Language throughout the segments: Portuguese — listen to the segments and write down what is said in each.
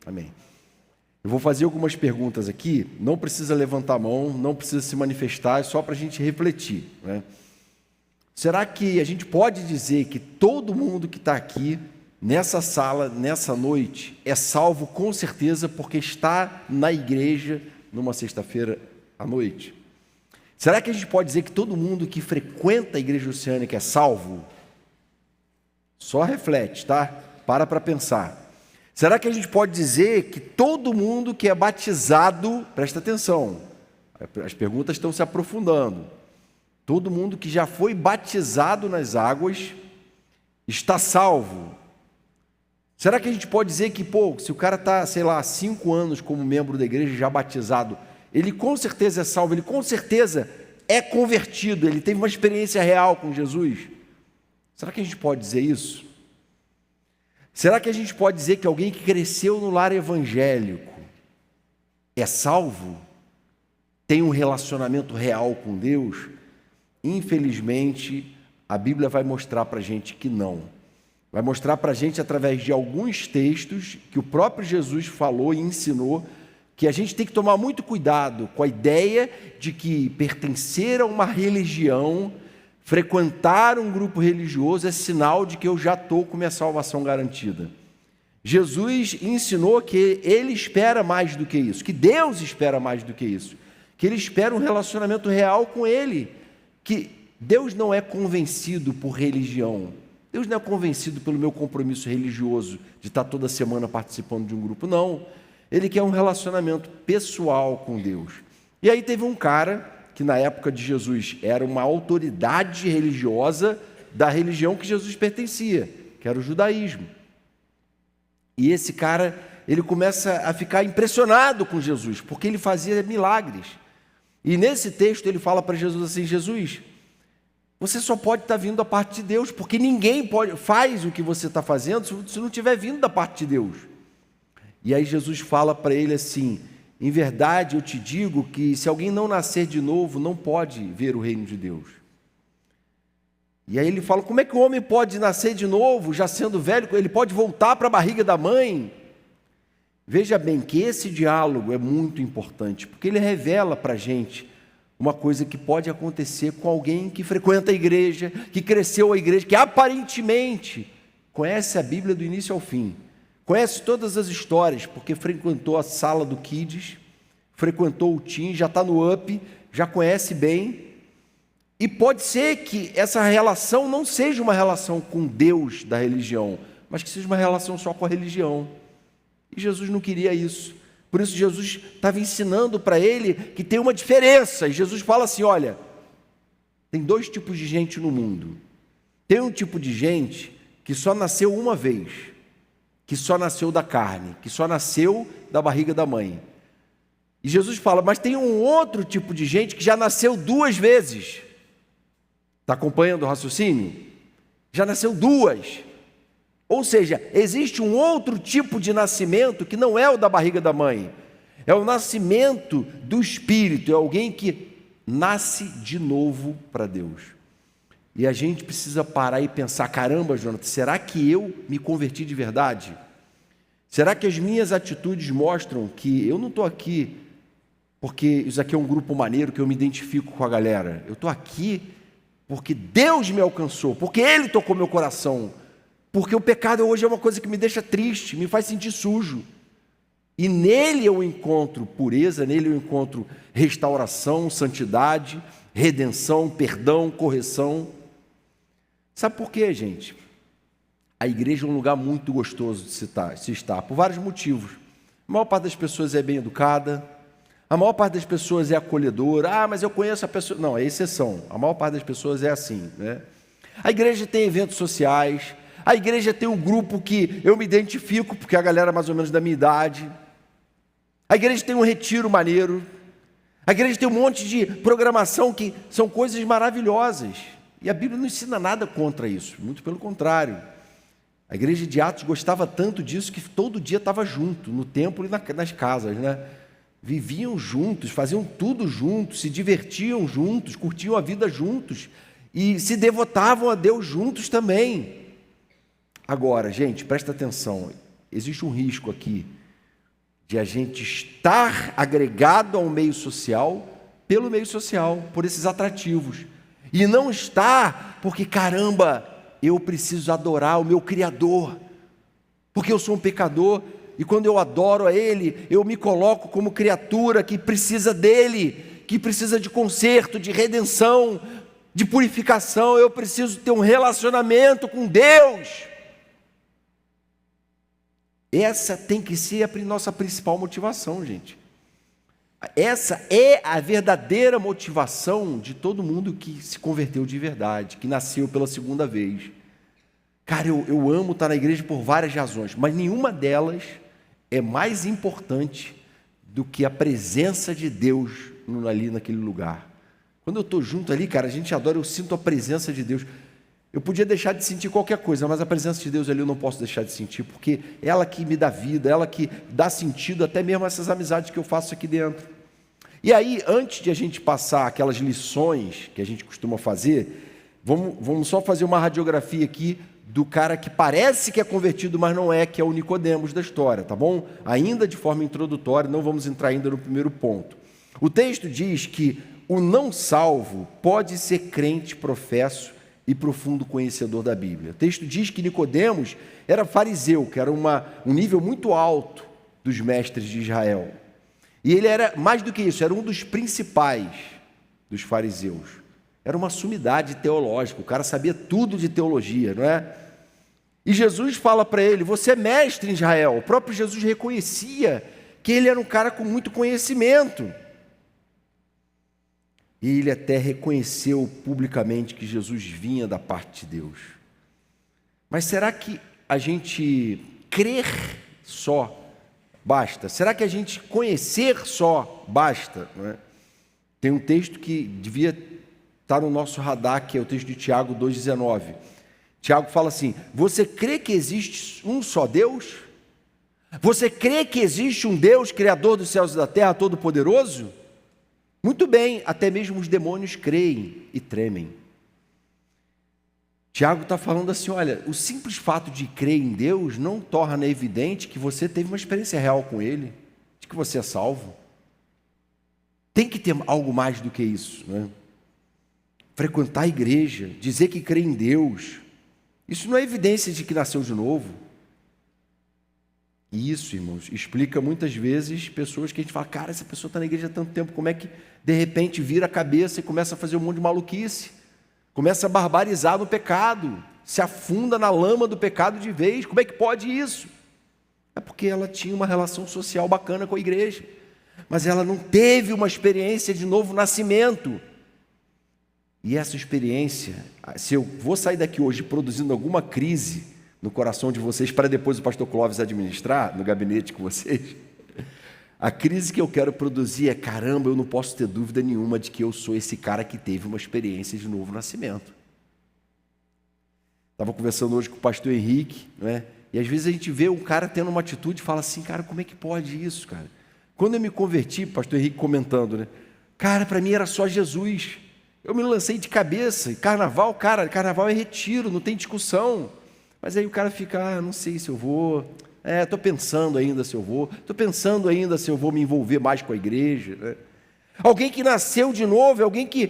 Amém. Eu vou fazer algumas perguntas aqui, não precisa levantar a mão, não precisa se manifestar, é só para a gente refletir, né? Será que a gente pode dizer que todo mundo que está aqui, nessa sala, nessa noite, é salvo com certeza porque está na igreja numa sexta-feira à noite? Será que a gente pode dizer que todo mundo que frequenta a igreja oceânica é salvo? Só reflete, tá? Para pensar. Será que a gente pode dizer que todo mundo que é batizado, presta atenção, as perguntas estão se aprofundando, todo mundo que já foi batizado nas águas está salvo? Será que a gente pode dizer que, se o cara está, 5 anos como membro da igreja já batizado, ele com certeza é salvo, ele com certeza é convertido, ele teve uma experiência real com Jesus? Será que a gente pode dizer isso? Será que a gente pode dizer que alguém que cresceu no lar evangélico é salvo? Tem um relacionamento real com Deus? Infelizmente, a Bíblia vai mostrar para a gente que não. Vai mostrar para a gente através de alguns textos que o próprio Jesus falou e ensinou que a gente tem que tomar muito cuidado com a ideia de que pertencer a uma religião, frequentar um grupo religioso é sinal de que eu já estou com minha salvação garantida. Jesus ensinou que Ele espera mais do que isso, que Deus espera mais do que isso, que Ele espera um relacionamento real com Ele, que Deus não é convencido por religião, Deus não é convencido pelo meu compromisso religioso de estar toda semana participando de um grupo, não. Ele quer um relacionamento pessoal com Deus. E aí teve um cara que na época de Jesus era uma autoridade religiosa da religião que Jesus pertencia, que era o judaísmo. E esse cara, ele começa a ficar impressionado com Jesus, porque ele fazia milagres. E nesse texto ele fala para Jesus assim: Jesus, você só pode estar vindo da parte de Deus, porque ninguém faz o que você está fazendo se não estiver vindo da parte de Deus. E aí Jesus fala para ele assim: em verdade, eu te digo que se alguém não nascer de novo, não pode ver o reino de Deus. E aí ele fala: como é que o homem pode nascer de novo, já sendo velho? Ele pode voltar para a barriga da mãe? Veja bem que esse diálogo é muito importante, porque ele revela para a gente uma coisa que pode acontecer com alguém que frequenta a igreja, que cresceu a igreja, que aparentemente conhece a Bíblia do início ao fim, conhece todas as histórias, porque frequentou a sala do Kids, frequentou o Teen, já está no Up, já conhece bem. E pode ser que essa relação não seja uma relação com Deus da religião, mas que seja uma relação só com a religião. E Jesus não queria isso. Por isso Jesus estava ensinando para ele que tem uma diferença. E Jesus fala assim: olha, tem 2 tipos de gente no mundo. Tem um tipo de gente que só nasceu uma vez, que só nasceu da carne, que só nasceu da barriga da mãe. E Jesus fala: mas tem um outro tipo de gente que já nasceu 2 vezes. Está acompanhando o raciocínio? Já nasceu 2. Ou seja, existe um outro tipo de nascimento que não é o da barriga da mãe. É o nascimento do Espírito, é alguém que nasce de novo para Deus. E a gente precisa parar e pensar: caramba, Jonathan, será que eu me converti de verdade? Será que as minhas atitudes mostram que eu não estou aqui porque isso aqui é um grupo maneiro, que eu me identifico com a galera? Eu estou aqui porque Deus me alcançou, porque Ele tocou meu coração, porque o pecado hoje é uma coisa que me deixa triste, me faz sentir sujo. E nele eu encontro pureza, nele eu encontro restauração, santidade, redenção, perdão, correção. Sabe por quê, gente? A igreja é um lugar muito gostoso de se estar, por vários motivos. A maior parte das pessoas é bem educada, a maior parte das pessoas é acolhedora. Ah, mas eu conheço a pessoa... Não, é exceção. A maior parte das pessoas é assim, né? A igreja tem eventos sociais, a igreja tem um grupo que eu me identifico, porque a galera é mais ou menos da minha idade. A igreja tem um retiro maneiro. A igreja tem um monte de programação que são coisas maravilhosas. E a Bíblia não ensina nada contra isso, muito pelo contrário. A igreja de Atos gostava tanto disso que todo dia estava junto, no templo e nas casas, né? Viviam juntos, faziam tudo juntos, se divertiam juntos, curtiam a vida juntos e se devotavam a Deus juntos também. Agora, gente, presta atenção, existe um risco aqui, de a gente estar agregado ao meio social, pelo meio social, por esses atrativos. E não estar porque, caramba, eu preciso adorar o meu Criador, porque eu sou um pecador, e quando eu adoro a Ele, eu me coloco como criatura que precisa dEle, que precisa de conserto, de redenção, de purificação. Eu preciso ter um relacionamento com Deus. Essa tem que ser a nossa principal motivação, gente. Essa é a verdadeira motivação de todo mundo que se converteu de verdade, que nasceu pela segunda vez. Cara, eu amo estar na igreja por várias razões, mas nenhuma delas é mais importante do que a presença de Deus ali naquele lugar. Quando eu estou junto ali, cara, a gente adora, eu sinto a presença de Deus. Eu podia deixar de sentir qualquer coisa, mas a presença de Deus ali eu não posso deixar de sentir, porque é ela que me dá vida, ela que dá sentido até mesmo a essas amizades que eu faço aqui dentro. E aí, antes de a gente passar aquelas lições que a gente costuma fazer, vamos só fazer uma radiografia aqui do cara que parece que é convertido, mas não é, que é o Nicodemos da história, tá bom? Ainda de forma introdutória, não vamos entrar ainda no primeiro ponto. O texto diz que o não salvo pode ser crente, professo e profundo conhecedor da Bíblia. O texto diz que Nicodemos era fariseu, que era um nível muito alto dos mestres de Israel. E ele era, mais do que isso, era um dos principais dos fariseus. Era uma sumidade teológica, o cara sabia tudo de teologia, não é? E Jesus fala para ele, você é mestre em Israel. O próprio Jesus reconhecia que ele era um cara com muito conhecimento. E ele até reconheceu publicamente que Jesus vinha da parte de Deus. Mas será que a gente crer só basta? Será que a gente conhecer só basta? Não é? Tem um texto que devia estar no nosso radar, que é o texto de Tiago 2,19. Tiago fala assim, você crê que existe um só Deus? Você crê que existe um Deus, Criador dos céus e da terra, todo-poderoso? Muito bem, até mesmo os demônios creem e tremem. Tiago está falando assim, olha, o simples fato de crer em Deus não torna evidente que você teve uma experiência real com Ele, de que você é salvo. Tem que ter algo mais do que isso, né? Frequentar a igreja, dizer que crê em Deus, isso não é evidência de que nasceu de novo. E isso, irmãos, explica muitas vezes pessoas que a gente fala, cara, essa pessoa está na igreja há tanto tempo, como é que de repente vira a cabeça e começa a fazer um monte de maluquice, começa a barbarizar no pecado, se afunda na lama do pecado de vez, como é que pode isso? É porque ela tinha uma relação social bacana com a igreja, mas ela não teve uma experiência de novo nascimento. E essa experiência, se eu vou sair daqui hoje produzindo alguma crise no coração de vocês, para depois o pastor Clóvis administrar no gabinete com vocês, a crise que eu quero produzir é, caramba, eu não posso ter dúvida nenhuma de que eu sou esse cara que teve uma experiência de novo nascimento. Estava conversando hoje com o pastor Henrique, né? E às vezes a gente vê um cara tendo uma atitude e fala assim, cara, como é que pode isso, cara? Quando eu me converti, pastor Henrique comentando, né? Cara, para mim era só Jesus. Eu me lancei de cabeça. E carnaval, cara, carnaval é retiro, não tem discussão. Mas aí o cara fica, não sei se eu vou, estou pensando ainda se eu vou, estou pensando ainda se eu vou me envolver mais com a igreja. Né? Alguém que nasceu de novo é alguém que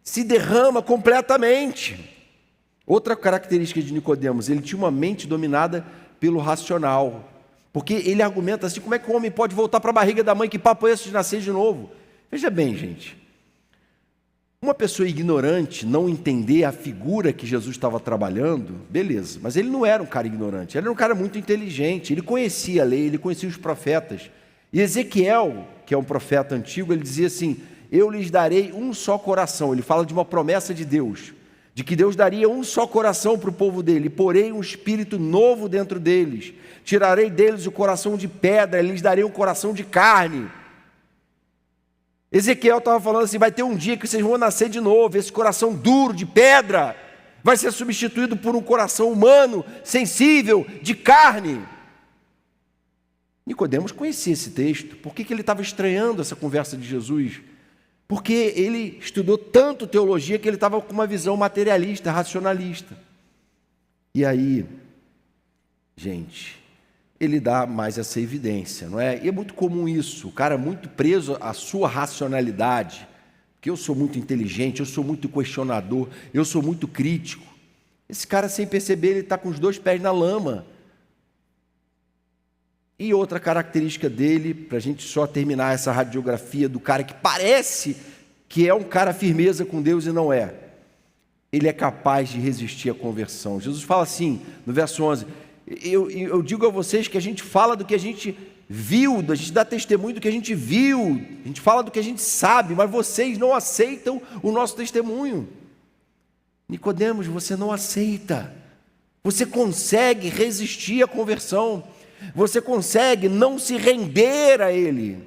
se derrama completamente. Outra característica de Nicodemos, ele tinha uma mente dominada pelo racional, porque ele argumenta assim, como é que o homem pode voltar para a barriga da mãe, que papo é esse de nascer de novo? Veja bem, gente, uma pessoa ignorante não entender a figura que Jesus estava trabalhando, beleza, mas ele não era um cara ignorante, ele era um cara muito inteligente, ele conhecia a lei, ele conhecia os profetas. E Ezequiel, que é um profeta antigo, ele dizia assim, eu lhes darei um só coração. Ele fala de uma promessa de Deus, de que Deus daria um só coração para o povo dele, porém um espírito novo dentro deles, tirarei deles o coração de pedra, lhes darei um coração de carne. Ezequiel estava falando assim, vai ter um dia que vocês vão nascer de novo, esse coração duro, de pedra, vai ser substituído por um coração humano, sensível, de carne. Nicodemos conhecia esse texto. Por que ele estava estranhando essa conversa de Jesus? Porque ele estudou tanto teologia que ele estava com uma visão materialista, racionalista. E aí, gente, ele dá mais essa evidência, não é? E é muito comum isso, o cara muito preso à sua racionalidade, que eu sou muito inteligente, eu sou muito questionador, eu sou muito crítico. Esse cara, sem perceber, ele está com os 2 pés na lama. E outra característica dele, para a gente só terminar essa radiografia do cara que parece que é um cara firmeza com Deus e não é. Ele é capaz de resistir à conversão. Jesus fala assim, no verso 11, eu digo a vocês que a gente fala do que a gente viu, a gente dá testemunho do que a gente viu, a gente fala do que a gente sabe, mas vocês não aceitam o nosso testemunho. Nicodemos, você não aceita. Você consegue resistir à conversão. Você consegue não se render a Ele.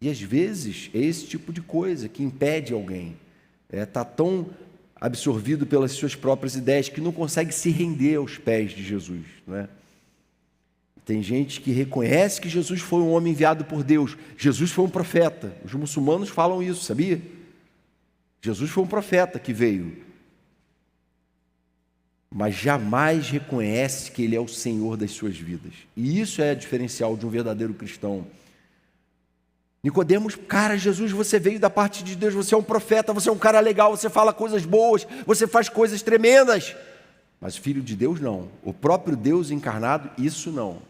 E às vezes é esse tipo de coisa que impede alguém. Está tão absorvido pelas suas próprias ideias que não consegue se render aos pés de Jesus, não é? Tem gente que reconhece que Jesus foi um homem enviado por Deus. Jesus foi um profeta. Os muçulmanos falam isso, sabia? Jesus foi um profeta que veio. Mas jamais reconhece que Ele é o Senhor das suas vidas. E isso é diferencial de um verdadeiro cristão. Nicodemos, cara, Jesus, você veio da parte de Deus, você é um profeta, você é um cara legal, você fala coisas boas, você faz coisas tremendas. Mas filho de Deus não, o próprio Deus encarnado, isso não.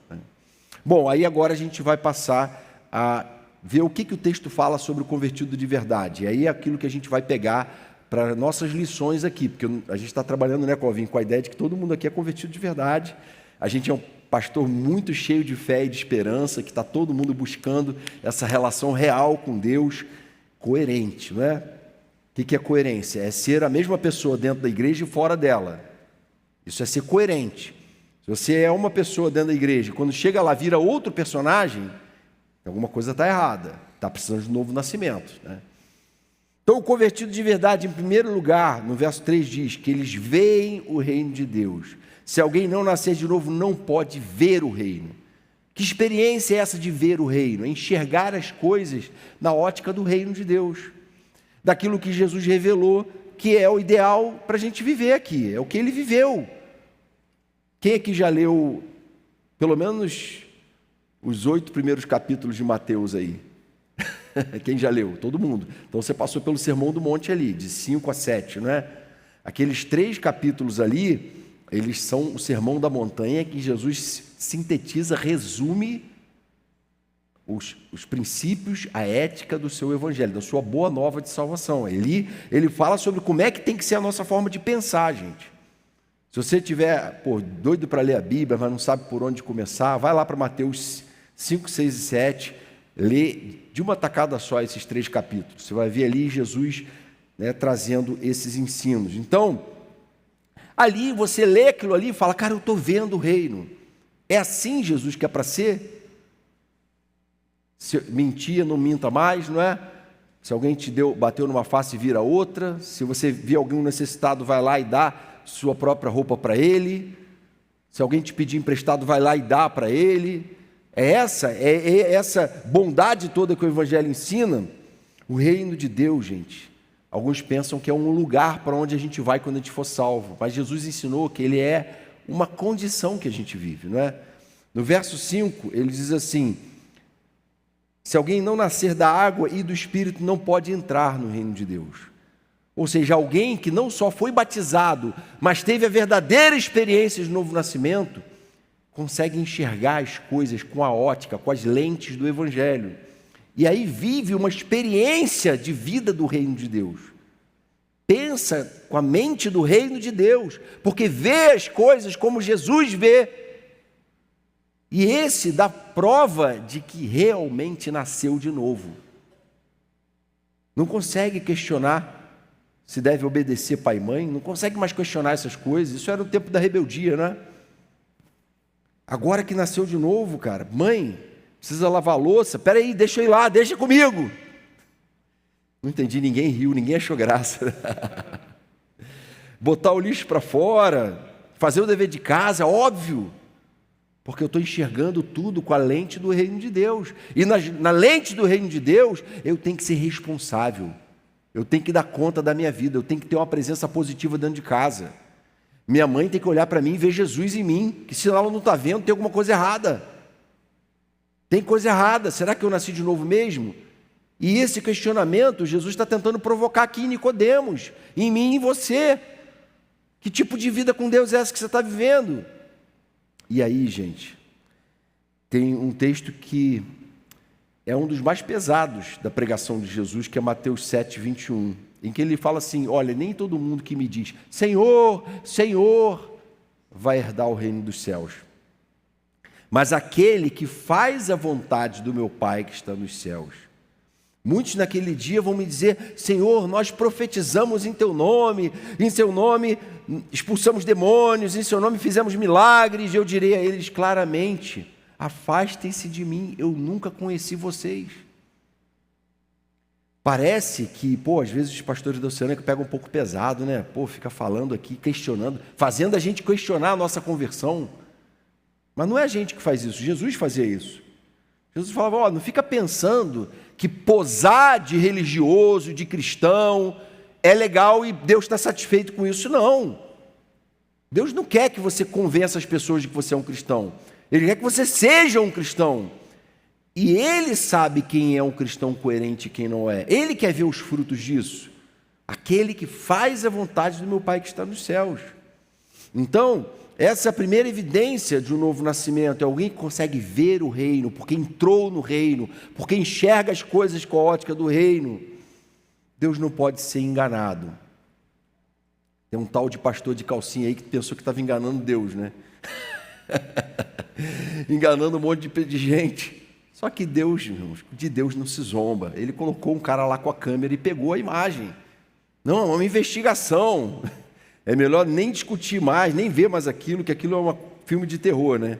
Bom, aí agora a gente vai passar a ver o que o texto fala sobre o convertido de verdade. E aí é aquilo que a gente vai pegar para nossas lições aqui, porque a gente está trabalhando, né, Covin, com a ideia de que todo mundo aqui é convertido de verdade. A gente é um pastor muito cheio de fé e de esperança, que está todo mundo buscando essa relação real com Deus, coerente, não é? O que é coerência? É ser a mesma pessoa dentro da igreja e fora dela. Isso é ser coerente. Se você é uma pessoa dentro da igreja, quando chega lá vira outro personagem, alguma coisa está errada, está precisando de um novo nascimento, né? Então, o convertido de verdade, em primeiro lugar, no verso 3 diz que eles veem o reino de Deus. Se alguém não nascer de novo, não pode ver o reino. Que experiência é essa de ver o reino? É enxergar as coisas na ótica do reino de Deus, daquilo que Jesus revelou, que é o ideal para a gente viver aqui, é o que Ele viveu. Quem aqui já leu pelo menos os 8 primeiros capítulos de Mateus aí? Quem já leu? Todo mundo. Então você passou pelo Sermão do Monte ali, de 5 a 7, não é? Aqueles 3 capítulos ali, eles são o Sermão da Montanha, que Jesus sintetiza, resume os princípios, a ética do seu evangelho, da sua boa nova de salvação. Ele fala sobre como é que tem que ser a nossa forma de pensar, gente. Se você estiver doido para ler a Bíblia, mas não sabe por onde começar, vai lá para Mateus 5, 6 e 7, lê de uma tacada só esses 3 capítulos. Você vai ver ali Jesus, né, trazendo esses ensinos. Então, ali você lê aquilo ali e fala, cara, eu estou vendo o reino. É assim Jesus que é para ser? Se mentia, não minta mais, não é? Se alguém bateu numa face, vira outra. Se você vê alguém necessitado, vai lá e dá sua própria roupa para ele. Se alguém te pedir emprestado, vai lá e dá para ele. É essa bondade toda que o Evangelho ensina. O reino de Deus, gente, alguns pensam que é um lugar para onde a gente vai quando a gente for salvo, mas Jesus ensinou que ele é uma condição que a gente vive, não é? No verso 5, ele diz assim, se alguém não nascer da água e do Espírito, não pode entrar no reino de Deus. Ou seja, alguém que não só foi batizado, mas teve a verdadeira experiência de novo nascimento, consegue enxergar as coisas com a ótica, com as lentes do Evangelho. E aí vive uma experiência de vida do reino de Deus. Pensa com a mente do reino de Deus, porque vê as coisas como Jesus vê. E esse dá prova de que realmente nasceu de novo. Não consegue questionar se deve obedecer pai e mãe, não consegue mais questionar essas coisas. Isso era o tempo da rebeldia, né? Agora que nasceu de novo, cara, mãe, precisa lavar a louça, peraí, deixa eu ir lá, deixa comigo. Não entendi, ninguém riu, ninguém achou graça. Botar o lixo para fora, fazer o dever de casa, óbvio, porque eu estou enxergando tudo com a lente do reino de Deus. E na lente do reino de Deus, eu tenho que ser responsável, eu tenho que dar conta da minha vida, eu tenho que ter uma presença positiva dentro de casa. Minha mãe tem que olhar para mim e ver Jesus em mim, que se ela não está vendo, tem alguma coisa errada. Tem coisa errada, será que eu nasci de novo mesmo? E esse questionamento, Jesus está tentando provocar aqui em Nicodemos, em mim e em você. Que tipo de vida com Deus é essa que você está vivendo? E aí, gente, tem um texto que é um dos mais pesados da pregação de Jesus, que é Mateus 7, 21, em que ele fala assim, olha, nem todo mundo que me diz, Senhor, Senhor, vai herdar o reino dos céus, mas aquele que faz a vontade do meu Pai que está nos céus. Muitos naquele dia vão me dizer, Senhor, nós profetizamos em teu nome, em seu nome expulsamos demônios, em seu nome fizemos milagres, e eu direi a eles claramente, afastem-se de mim, eu nunca conheci vocês. Parece que, às vezes os pastores da Oceânica pegam um pouco pesado, né? Fica falando aqui, questionando, fazendo a gente questionar a nossa conversão. Mas não é a gente que faz isso, Jesus fazia isso. Jesus falava, não fica pensando que posar de religioso, de cristão, é legal e Deus está satisfeito com isso. Não. Deus não quer que você convença as pessoas de que você é um cristão. Ele quer que você seja um cristão. E Ele sabe quem é um cristão coerente e quem não é. Ele quer ver os frutos disso. Aquele que faz a vontade do meu Pai que está nos céus. Então, essa é a primeira evidência de um novo nascimento. É alguém que consegue ver o reino, porque entrou no reino, porque enxerga as coisas com a ótica do reino. Deus não pode ser enganado. Tem um tal de pastor de calcinha aí que pensou que estava enganando Deus, né? Enganando um monte de gente. Só que Deus, irmãos, de Deus não se zomba. Ele colocou um cara lá com a câmera e pegou a imagem. Não, é uma investigação. É melhor nem discutir mais, nem ver mais aquilo, que aquilo é um filme de terror, né?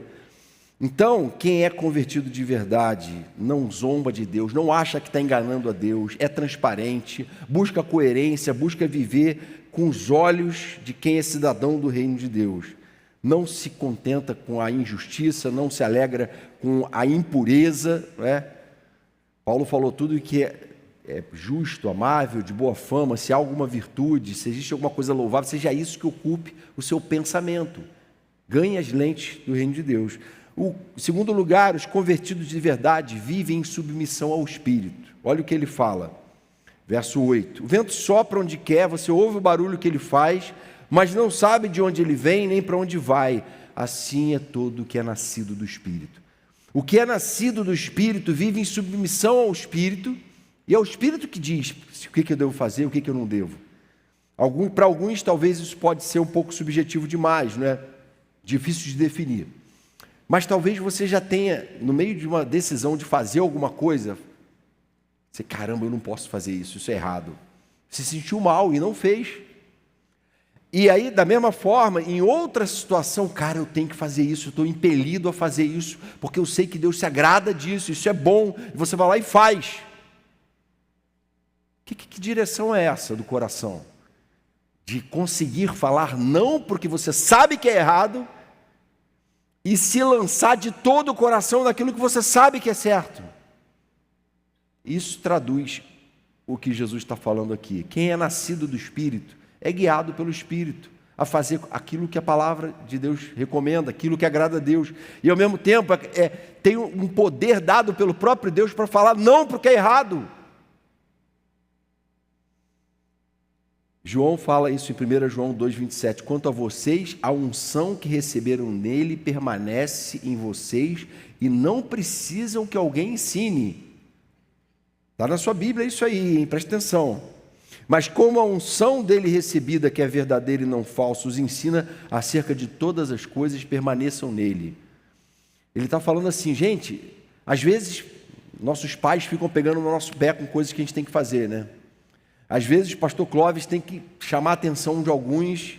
Então, quem é convertido de verdade, não zomba de Deus, não acha que está enganando a Deus, é transparente, busca coerência, busca viver com os olhos de quem é cidadão do reino de Deus. Não se contenta com a injustiça, não se alegra com a impureza, né? Paulo falou tudo que é justo, amável, de boa fama, se há alguma virtude, se existe alguma coisa louvável, seja isso que ocupe o seu pensamento. Ganhe as lentes do reino de Deus. Em segundo lugar, os convertidos de verdade vivem em submissão ao Espírito. Olha o que ele fala, verso 8. O vento sopra onde quer, você ouve o barulho que ele faz, mas não sabe de onde ele vem nem para onde vai. Assim é todo o que é nascido do Espírito. O que é nascido do Espírito vive em submissão ao Espírito, e é o Espírito que diz o que eu devo fazer, o que eu não devo. Para alguns, talvez isso pode ser um pouco subjetivo demais, não é? Difícil de definir. Mas talvez você já tenha, no meio de uma decisão de fazer alguma coisa, você, caramba, eu não posso fazer isso, isso é errado. Você se sentiu mal e não fez. E aí, da mesma forma, em outra situação, cara, eu tenho que fazer isso, eu estou impelido a fazer isso, porque eu sei que Deus se agrada disso, isso é bom, e você vai lá e faz. Que direção é essa do coração? De conseguir falar não porque você sabe que é errado e se lançar de todo o coração naquilo que você sabe que é certo. Isso traduz o que Jesus está falando aqui. Quem é nascido do Espírito é guiado pelo Espírito a fazer aquilo que a palavra de Deus recomenda, aquilo que agrada a Deus. E ao mesmo tempo tem um poder dado pelo próprio Deus para falar não porque é errado. João fala isso em 1 João 2,27. Quanto a vocês, a unção que receberam nele permanece em vocês e não precisam que alguém ensine. Está na sua Bíblia isso aí, hein? Presta atenção. Mas como a unção dele recebida, que é verdadeira e não falsa, os ensina acerca de todas as coisas, permaneçam nele. Ele está falando assim, gente, às vezes nossos pais ficam pegando no nosso pé com coisas que a gente tem que fazer, né? Às vezes o pastor Clóvis tem que chamar a atenção de alguns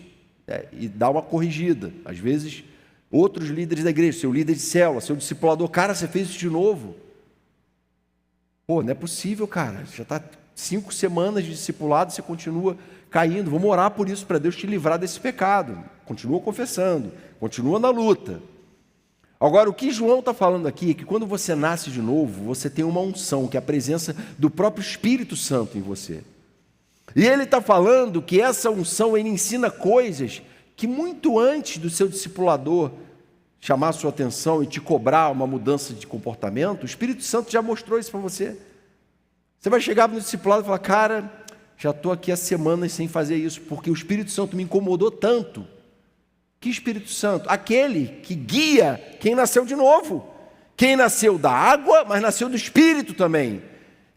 e dar uma corrigida. Às vezes outros líderes da igreja, seu líder de célula, seu discipulador, cara, você fez isso de novo? Não é possível, cara, já está 5 semanas de discipulado, você continua caindo. Vamos orar por isso, para Deus te livrar desse pecado. Continua confessando, continua na luta. Agora, o que João está falando aqui é que quando você nasce de novo, você tem uma unção, que é a presença do próprio Espírito Santo em você. E ele está falando que essa unção, ele ensina coisas que muito antes do seu discipulador chamar a sua atenção e te cobrar uma mudança de comportamento, o Espírito Santo já mostrou isso para você. Você vai chegar no discipulado e falar, cara, já estou aqui há semanas sem fazer isso, porque o Espírito Santo me incomodou tanto. Que Espírito Santo? Aquele que guia quem nasceu de novo. Quem nasceu da água, mas nasceu do Espírito também.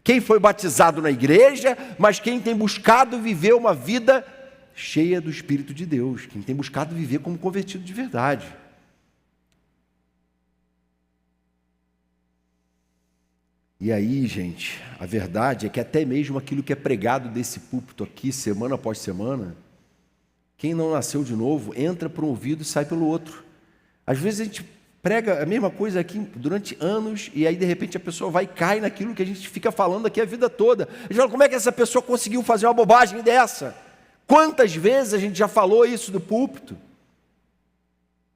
Quem foi batizado na igreja, mas quem tem buscado viver uma vida cheia do Espírito de Deus. Quem tem buscado viver como convertido de verdade. E aí, gente, a verdade é que até mesmo aquilo que é pregado desse púlpito aqui, semana após semana, quem não nasceu de novo, entra por um ouvido e sai pelo outro. Às vezes a gente prega a mesma coisa aqui durante anos, e aí de repente a pessoa vai e cai naquilo que a gente fica falando aqui a vida toda. A gente fala, como é que essa pessoa conseguiu fazer uma bobagem dessa? Quantas vezes a gente já falou isso do púlpito?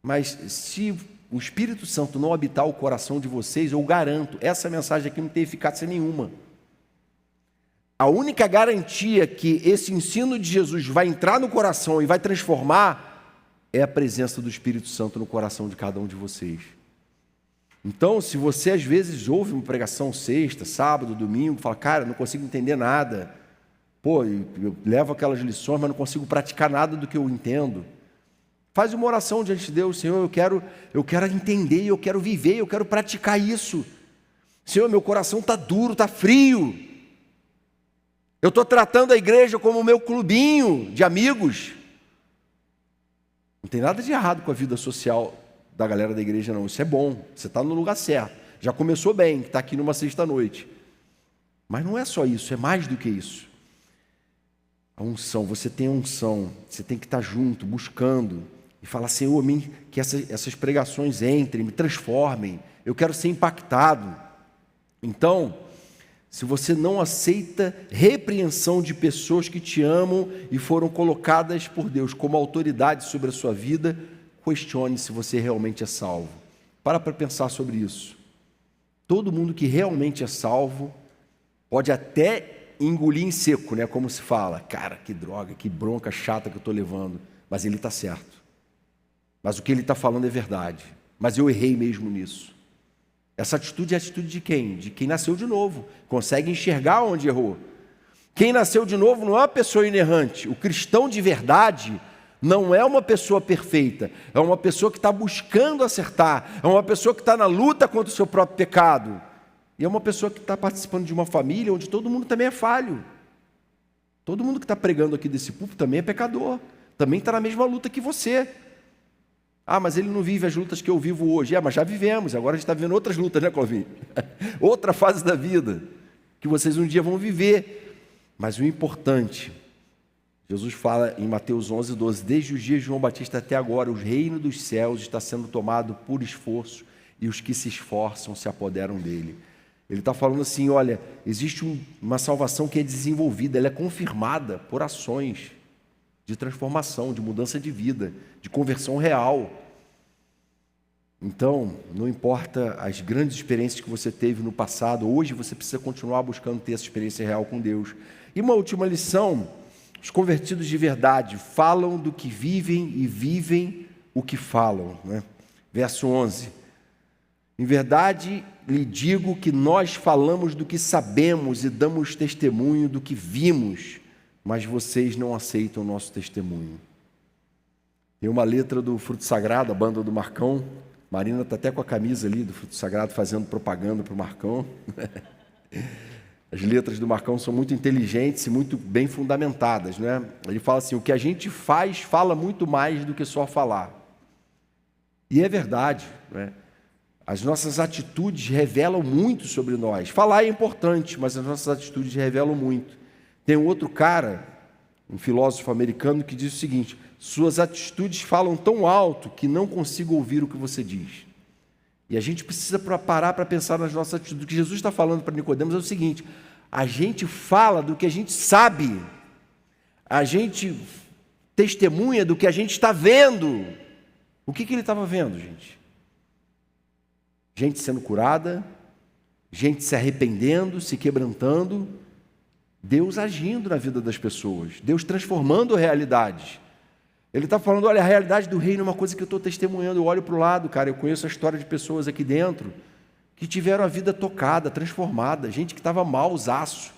Mas se o Espírito Santo não habitar o coração de vocês, eu garanto, essa mensagem aqui não tem eficácia nenhuma. A única garantia que esse ensino de Jesus vai entrar no coração e vai transformar é a presença do Espírito Santo no coração de cada um de vocês. Então, se você às vezes ouve uma pregação sexta, sábado, domingo, fala, cara, não consigo entender nada. Pô, eu levo aquelas lições, mas não consigo praticar nada do que eu entendo. Faz uma oração diante de Deus, Senhor, eu quero entender, eu quero viver, eu quero praticar isso. Senhor, meu coração está duro, está frio. Eu estou tratando a igreja como o meu clubinho de amigos. Não tem nada de errado com a vida social da galera da igreja, não. Isso é bom, você está no lugar certo. Já começou bem, está aqui numa sexta-noite. Mas não é só isso, é mais do que isso. A unção, você tem a unção, você tem que estar junto, buscando. E falar, Senhor, que essas pregações entrem, me transformem. Eu quero ser impactado. Então, se você não aceita repreensão de pessoas que te amam e foram colocadas por Deus como autoridade sobre a sua vida, questione se você realmente é salvo. Para pensar sobre isso. Todo mundo que realmente é salvo pode até engolir em seco, né? Como se fala, cara, que droga, que bronca chata que eu estou levando. Mas ele está certo. Mas o que ele está falando é verdade. Mas eu errei mesmo nisso. Essa atitude é a atitude de quem? De quem nasceu de novo. Consegue enxergar onde errou. Quem nasceu de novo não é uma pessoa inerrante. O cristão de verdade não é uma pessoa perfeita. É uma pessoa que está buscando acertar. É uma pessoa que está na luta contra o seu próprio pecado. E é uma pessoa que está participando de uma família onde todo mundo também é falho. Todo mundo que está pregando aqui desse púlpito também é pecador. Também está na mesma luta que você. Ah, mas ele não vive as lutas que eu vivo hoje. Mas já vivemos, agora a gente está vivendo outras lutas, né, Clovinho? Outra fase da vida, que vocês um dia vão viver. Mas o importante, Jesus fala em Mateus 11:12, desde os dias de João Batista até agora, o reino dos céus está sendo tomado por esforço, e os que se esforçam se apoderam dele. Ele está falando assim, olha, existe uma salvação que é desenvolvida, ela é confirmada por ações de transformação, de mudança de vida, de conversão real. Então, não importa as grandes experiências que você teve no passado, hoje você precisa continuar buscando ter essa experiência real com Deus. E uma última lição, os convertidos de verdade falam do que vivem e vivem o que falam, né? Verso 11, em verdade lhe digo que nós falamos do que sabemos e damos testemunho do que vimos, mas vocês não aceitam o nosso testemunho. Tem uma letra do Fruto Sagrado, a banda do Marcão. Marina está até com a camisa ali do Fruto Sagrado, fazendo propaganda para o Marcão. As letras do Marcão são muito inteligentes e muito bem fundamentadas, né? Ele fala assim, o que a gente faz, fala muito mais do que só falar. E é verdade, né? As nossas atitudes revelam muito sobre nós. Falar é importante, mas as nossas atitudes revelam muito. Tem um outro cara, um filósofo americano, que diz o seguinte, suas atitudes falam tão alto que não consigo ouvir o que você diz. E a gente precisa parar para pensar nas nossas atitudes. O que Jesus está falando para Nicodemos é o seguinte, a gente fala do que a gente sabe, a gente testemunha do que a gente está vendo. O que ele estava vendo, gente? Gente sendo curada, gente se arrependendo, se quebrantando, Deus agindo na vida das pessoas, Deus transformando realidades. Ele está falando, olha, a realidade do reino é uma coisa que eu estou testemunhando. Eu olho para o lado, cara, eu conheço a história de pessoas aqui dentro que tiveram a vida tocada, transformada, gente que estava mausaço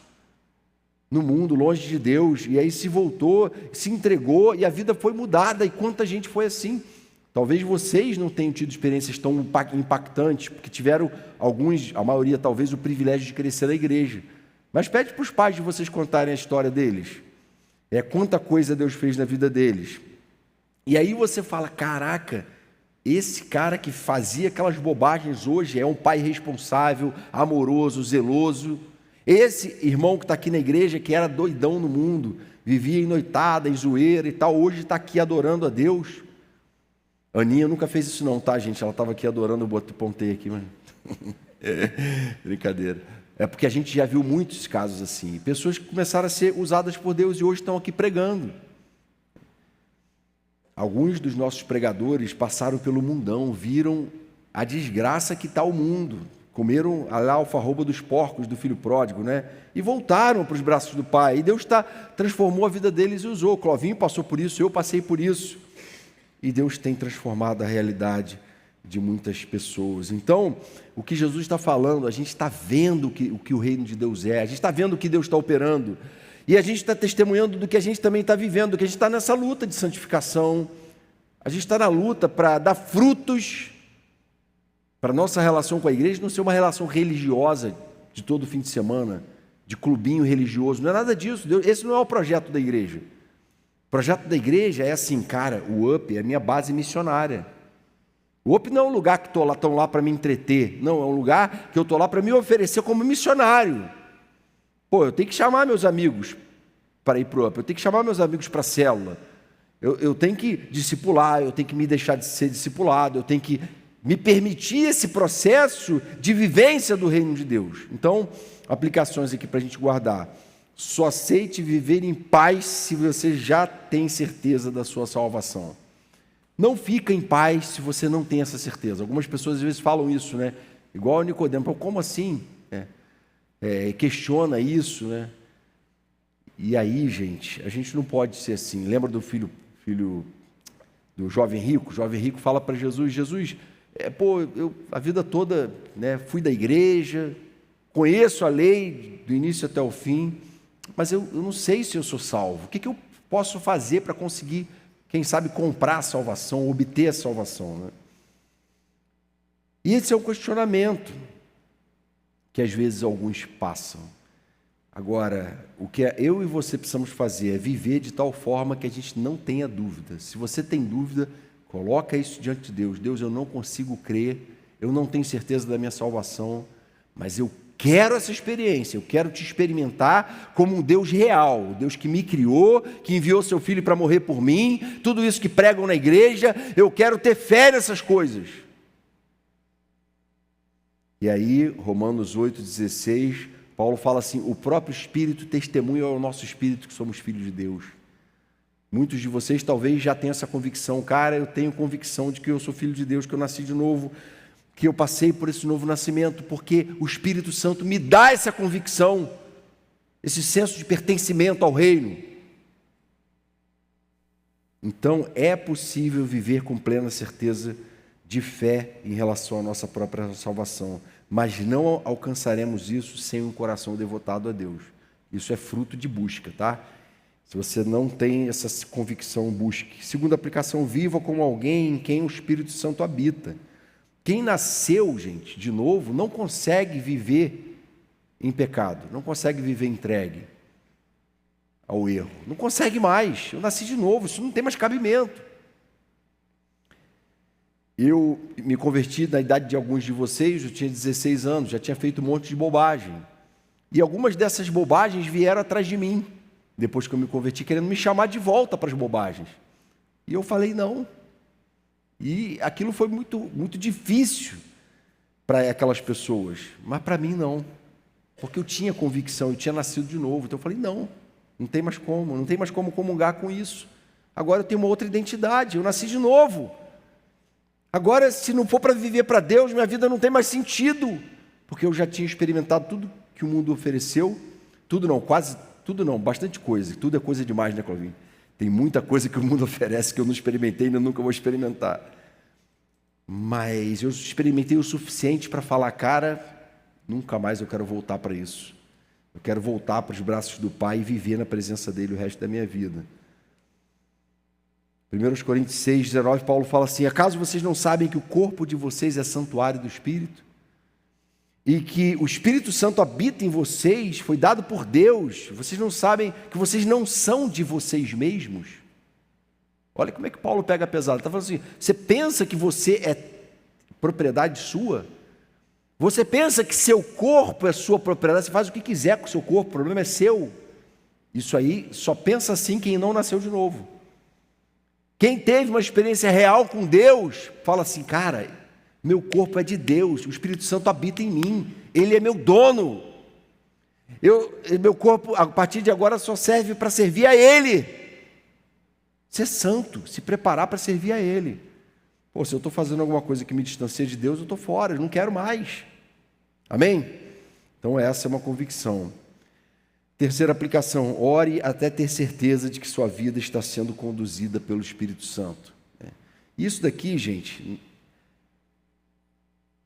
no mundo, longe de Deus, e aí se voltou, se entregou, e a vida foi mudada, e quanta gente foi assim. Talvez vocês não tenham tido experiências tão impactantes, porque tiveram alguns, a maioria talvez, o privilégio de crescer na igreja. Mas pede para os pais de vocês contarem a história deles. Quanta coisa Deus fez na vida deles. E aí você fala, caraca, esse cara que fazia aquelas bobagens hoje é um pai responsável, amoroso, zeloso. Esse irmão que está aqui na igreja, que era doidão no mundo, vivia em noitada, em zoeira e tal, hoje está aqui adorando a Deus. Aninha nunca fez isso não, tá, gente? Ela estava aqui adorando, eu pontei aqui, mas... Brincadeira. É porque a gente já viu muitos casos assim. Pessoas que começaram a ser usadas por Deus e hoje estão aqui pregando. Alguns dos nossos pregadores passaram pelo mundão, viram a desgraça que está o mundo. Comeram a alfarroba dos porcos do filho pródigo, né? E voltaram para os braços do Pai. E Deus transformou a vida deles e usou. Clovinho passou por isso, eu passei por isso. E Deus tem transformado a realidade de muitas pessoas. Então, o que Jesus está falando, a gente está vendo o que o reino de Deus é, a gente está vendo o que Deus está operando, e a gente está testemunhando do que a gente também está vivendo, que a gente está nessa luta de santificação, a gente está na luta para dar frutos, para a nossa relação com a igreja não ser uma relação religiosa de todo fim de semana, de clubinho religioso, não é nada disso, esse não é o projeto da igreja. O projeto da igreja é assim, cara, o UP é a minha base missionária. O UP não é um lugar que estão lá para me entreter, não, é um lugar que eu estou lá para me oferecer como missionário. Pô, eu tenho que chamar meus amigos para ir para o UP, eu tenho que chamar meus amigos para a célula, eu tenho que discipular, eu tenho que me deixar de ser discipulado, eu tenho que me permitir esse processo de vivência do reino de Deus. Então, aplicações aqui para a gente guardar. Só aceite viver em paz se você já tem certeza da sua salvação. Não fica em paz se você não tem essa certeza. Algumas pessoas às vezes falam isso, né? Igual o Nicodemo, como assim? Questiona isso, né? E aí, gente, a gente não pode ser assim. Lembra do filho do jovem rico? O jovem rico fala para Jesus, eu a vida toda, né, fui da igreja, conheço a lei do início até o fim, mas eu não sei se eu sou salvo. O que eu posso fazer para conseguir, quem sabe, comprar a salvação, obter a salvação, né? E esse é um questionamento que às vezes alguns passam. Agora, o que eu e você precisamos fazer é viver de tal forma que a gente não tenha dúvida. Se você tem dúvida, coloca isso diante de Deus. Deus, eu não consigo crer, eu não tenho certeza da minha salvação, mas eu quero essa experiência, eu quero te experimentar como um Deus real, o Deus que me criou, que enviou seu Filho para morrer por mim, tudo isso que pregam na igreja, eu quero ter fé nessas coisas. E aí, Romanos 8,16, Paulo fala assim, o próprio Espírito testemunha ao nosso Espírito que somos filhos de Deus. Muitos de vocês talvez já tenham essa convicção, cara, eu tenho convicção de que eu sou filho de Deus, que eu nasci de novo, que eu passei por esse novo nascimento, porque o Espírito Santo me dá essa convicção, esse senso de pertencimento ao reino. Então, é possível viver com plena certeza de fé em relação à nossa própria salvação, mas não alcançaremos isso sem um coração devotado a Deus. Isso é fruto de busca, tá? Se você não tem essa convicção, busque. Segunda aplicação, viva como alguém em quem o Espírito Santo habita. Quem nasceu, gente, de novo, não consegue viver em pecado, não consegue viver entregue ao erro, não consegue mais. Eu nasci de novo, isso não tem mais cabimento. Eu me converti na idade de alguns de vocês, eu tinha 16 anos, já tinha feito um monte de bobagem. E algumas dessas bobagens vieram atrás de mim, depois que eu me converti, querendo me chamar de volta para as bobagens. E eu falei não. E aquilo foi muito, muito difícil para aquelas pessoas, mas para mim não. Porque eu tinha convicção, eu tinha nascido de novo. Então eu falei, não tem mais como comungar com isso. Agora eu tenho uma outra identidade, eu nasci de novo. Agora, se não for para viver para Deus, minha vida não tem mais sentido, porque eu já tinha experimentado tudo que o mundo ofereceu, tudo não, quase tudo não, bastante coisa, tudo é coisa demais, né, Clovinho? Tem muita coisa que o mundo oferece que eu não experimentei e ainda nunca vou experimentar. Mas eu experimentei o suficiente para falar, cara, nunca mais eu quero voltar para isso. Eu quero voltar para os braços do Pai e viver na presença dele o resto da minha vida. 1 Coríntios 6, 19, Paulo fala assim: acaso vocês não sabem que o corpo de vocês é santuário do Espírito? E que o Espírito Santo habita em vocês, foi dado por Deus. Vocês não sabem que vocês não são de vocês mesmos? Olha como é que Paulo pega pesado. Ele está falando assim: você pensa que você é propriedade sua? Você pensa que seu corpo é sua propriedade? Você faz o que quiser com o seu corpo, o problema é seu. Isso aí, só pensa assim quem não nasceu de novo. Quem teve uma experiência real com Deus, fala assim, cara, meu corpo é de Deus, o Espírito Santo habita em mim, Ele é meu dono. Meu corpo, a partir de agora, só serve para servir a Ele. Ser santo, se preparar para servir a Ele. Pô, se eu estou fazendo alguma coisa que me distancia de Deus, eu estou fora, eu não quero mais. Amém? Então essa é uma convicção. Terceira aplicação, ore até ter certeza de que sua vida está sendo conduzida pelo Espírito Santo. Isso daqui, gente,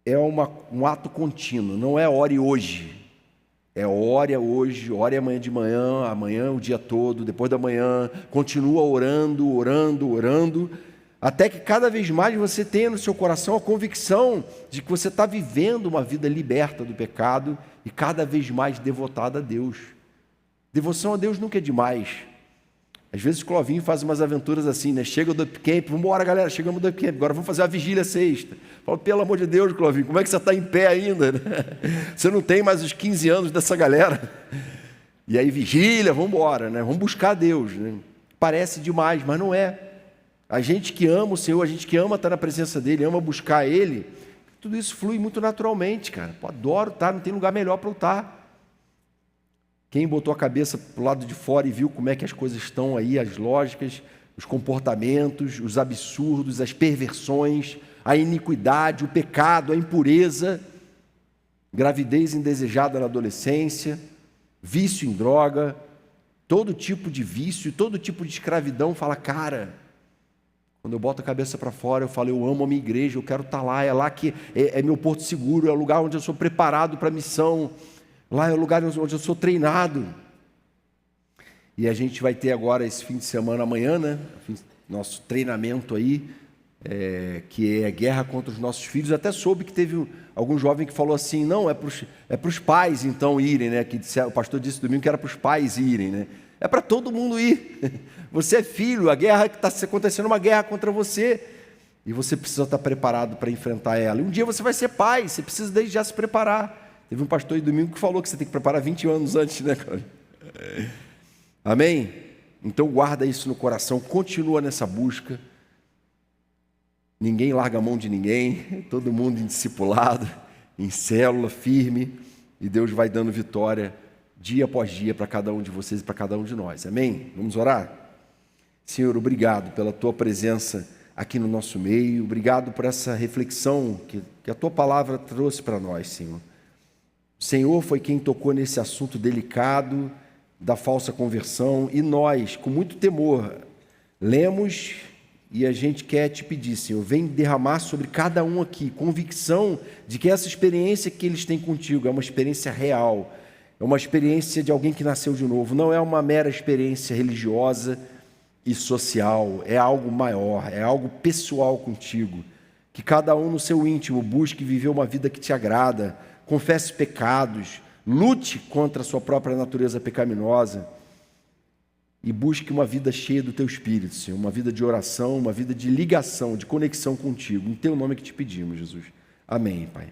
é um ato contínuo, não é ore hoje. É ore hoje, ore amanhã de manhã, amanhã o dia todo, depois da manhã, continua orando, até que cada vez mais você tenha no seu coração a convicção de que você está vivendo uma vida liberta do pecado e cada vez mais devotada a Deus. Devoção a Deus nunca é demais. Às vezes o Clovinho faz umas aventuras assim, né? Chega do upcamp, vamos embora galera, chegamos do upcamp, agora vamos fazer a vigília sexta. Fala, pelo amor de Deus, Clovinho, como é que você está em pé ainda? Você não tem mais os 15 anos dessa galera. E aí vigília, vamos embora, né? Vamos buscar Deus, né? Parece demais, mas não é. A gente que ama o Senhor, a gente que ama estar na presença dEle, ama buscar Ele, tudo isso flui muito naturalmente, cara. Pô, adoro estar, não tem lugar melhor para eu estar. Quem botou a cabeça para o lado de fora e viu como é que as coisas estão aí, as lógicas, os comportamentos, os absurdos, as perversões, a iniquidade, o pecado, a impureza, gravidez indesejada na adolescência, vício em droga, todo tipo de vício, todo tipo de escravidão, fala, cara, quando eu boto a cabeça para fora, eu falo, eu amo a minha igreja, eu quero estar lá, é lá que é meu porto seguro, é o lugar onde eu sou preparado para a missão, lá é o lugar onde eu sou treinado. E a gente vai ter agora esse fim de semana, amanhã, né? Nosso treinamento aí, que é guerra contra os nossos filhos. Até soube que teve algum jovem que falou assim, não, é para os pais então irem, né? O pastor disse domingo que era para os pais irem, né? É para todo mundo ir. Você é filho, a guerra que está acontecendo é uma guerra contra você. E você precisa estar preparado para enfrentar ela. E um dia você vai ser pai, você precisa desde já se preparar. Teve um pastor aí domingo que falou que você tem que preparar 20 anos antes, né, cara? Amém? Então guarda isso no coração, continua nessa busca. Ninguém larga a mão de ninguém, todo mundo em discipulado, em célula, firme, e Deus vai dando vitória dia após dia para cada um de vocês e para cada um de nós. Amém? Vamos orar? Senhor, obrigado pela Tua presença aqui no nosso meio, obrigado por essa reflexão que a Tua palavra trouxe para nós, Senhor. O Senhor foi quem tocou nesse assunto delicado da falsa conversão e nós, com muito temor, lemos e a gente quer te pedir, Senhor, vem derramar sobre cada um aqui convicção de que essa experiência que eles têm contigo é uma experiência real, é uma experiência de alguém que nasceu de novo, não é uma mera experiência religiosa e social, é algo maior, é algo pessoal contigo, que cada um no seu íntimo busque viver uma vida que te agrada, confesse pecados, lute contra a sua própria natureza pecaminosa e busque uma vida cheia do Teu Espírito, Senhor, uma vida de oração, uma vida de ligação, de conexão contigo. Em Teu nome que te pedimos, Jesus. Amém, Pai.